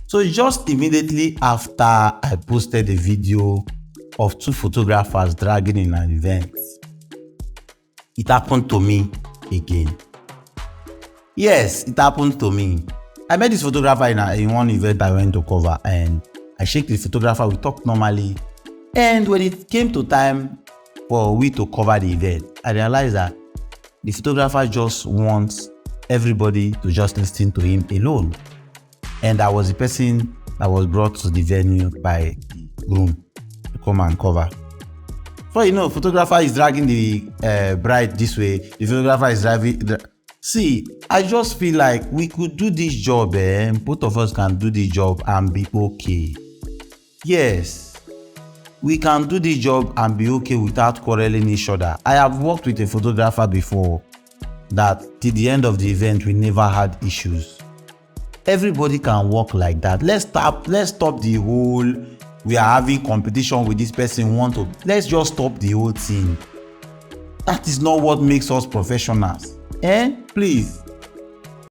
So just immediately after I posted a video of two photographers dragging in an event, it happened to me again. Yes, it happened to me. I met this photographer in one event I went to cover, and I shake the photographer, we talked normally. And when it came to time for we to cover the event, I realized that the photographer just wants everybody to just listen to him alone. And I was the person that was brought to the venue by the groom to come and cover. So, photographer is dragging the bride this way, the photographer is driving. See, I just feel like we could do this job, both of us can do the job and be okay. Yes, we can do the job and be okay without quarreling each other. I have worked with a photographer before that till the end of the event we never had issues. Everybody can work like that. Let's stop the whole we are having competition with this person let's just stop the whole thing. That is not what makes us professionals. Please.